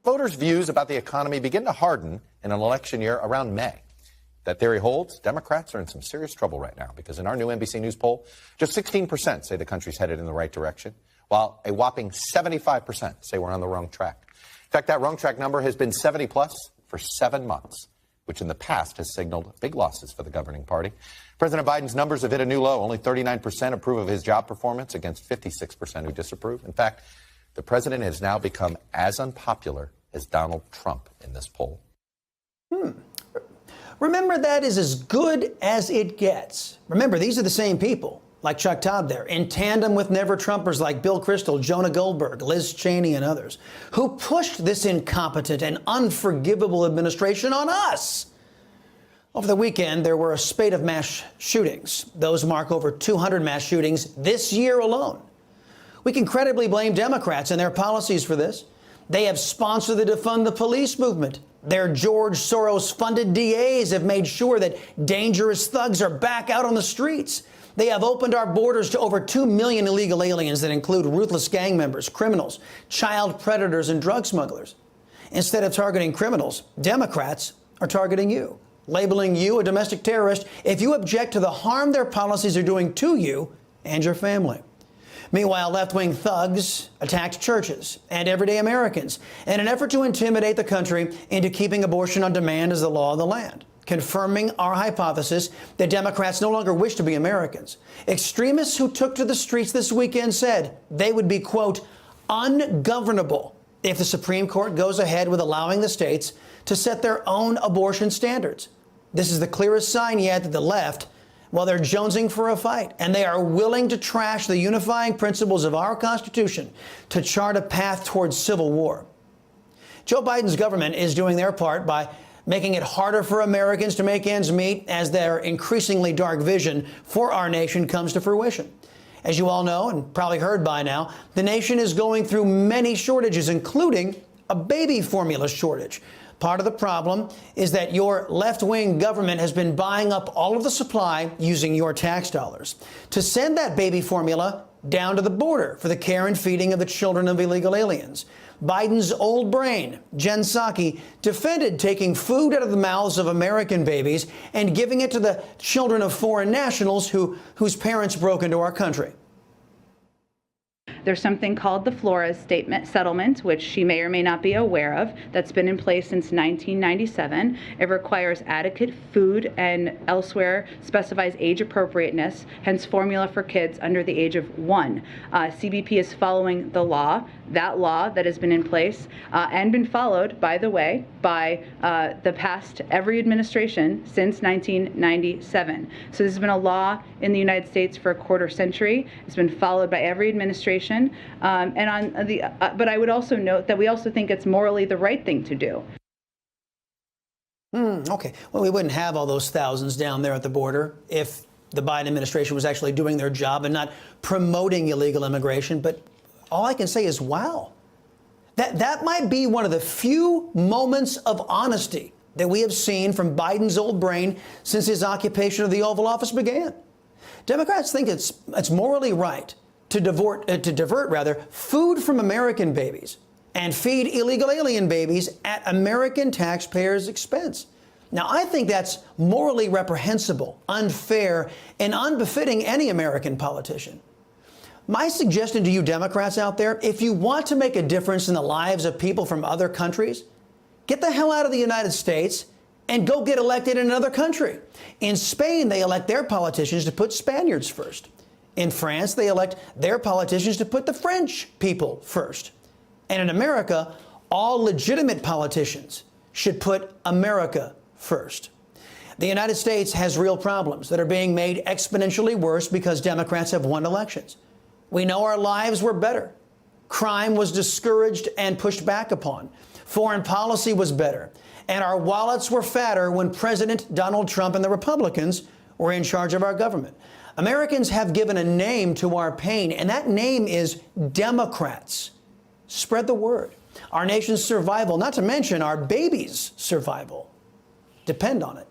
Voters' views about the economy begin to harden in an election year around May. That theory holds, Democrats are in some serious trouble right now because in our new NBC News poll, just 16% say the country's headed in the right direction, while a whopping 75% say we're on the wrong track. In fact, that wrong track number has been 70 plus for 7 months, which in the past has signaled big losses for the governing party. President Biden's numbers have hit a new low. Only 39% approve of his job performance against 56% who disapprove. In fact, the president has now become as unpopular as Donald Trump in this poll. Remember, that is as good as it gets. Remember, these are the same people, like Chuck Todd there, in tandem with never-Trumpers like Bill Kristol, Jonah Goldberg, Liz Cheney, and others, who pushed this incompetent and unforgivable administration on us. Over the weekend, there were a spate of mass shootings. Those mark over 200 mass shootings this year alone. We can credibly blame Democrats and their policies for this. They have sponsored the defund the police movement. Their George Soros-funded DAs have made sure that dangerous thugs are back out on the streets. They have opened our borders to over 2 million illegal aliens that include ruthless gang members, criminals, child predators, and drug smugglers. Instead of targeting criminals, Democrats are targeting you, labeling you a domestic terrorist if you object to the harm their policies are doing to you and your family. Meanwhile, left-wing thugs attacked churches and everyday Americans in an effort to intimidate the country into keeping abortion on demand as the law of the land, confirming our hypothesis that Democrats no longer wish to be Americans. Extremists who took to the streets this weekend said they would be, quote, ungovernable if the Supreme Court goes ahead with allowing the states to set their own abortion standards. This is the clearest sign yet that the left, well, they're jonesing for a fight, and they are willing to trash the unifying principles of our Constitution to chart a path towards civil war. Joe Biden's government is doing their part by making it harder for Americans to make ends meet as their increasingly dark vision for our nation comes to fruition. As you all know, and probably heard by now, the nation is going through many shortages, including a baby formula shortage. Part of the problem is that your left-wing government has been buying up all of the supply using your tax dollars to send that baby formula down to the border for the care and feeding of the children of illegal aliens. Biden's old brain, Jen Psaki, defended taking food out of the mouths of American babies and giving it to the children of foreign nationals whose parents broke into our country. There's something called the Flores Statement Settlement, which she may or may not be aware of, that's been in place since 1997. It requires adequate food and elsewhere specifies age appropriateness, hence formula for kids under the age of 1. CBP is following the law, that law that has been in place and been followed, by the way, by the past every administration since 1997. So this has been a law in the United States for a quarter century. It's been followed by every administration. But I would also note that we also think it's morally the right thing to do. Okay. Well, we wouldn't have all those thousands down there at the border if the Biden administration was actually doing their job and not promoting illegal immigration. But all I can say is, wow, that might be one of the few moments of honesty that we have seen from Biden's old brain since his occupation of the Oval Office began. Democrats think it's morally right to divert food from American babies and feed illegal alien babies at American taxpayers' expense. Now, I think that's morally reprehensible, unfair, and unbefitting any American politician. My suggestion to you Democrats out there, if you want to make a difference in the lives of people from other countries, get the hell out of the United States and go get elected in another country. In Spain, they elect their politicians to put Spaniards first. In France, they elect their politicians to put the French people first. And in America, all legitimate politicians should put America first. The United States has real problems that are being made exponentially worse because Democrats have won elections. We know our lives were better. Crime was discouraged and pushed back upon. Foreign policy was better. And our wallets were fatter when President Donald Trump and the Republicans were in charge of our government. Americans have given a name to our pain, and that name is Democrats. Spread the word. Our nation's survival, not to mention our babies' survival, depend on it.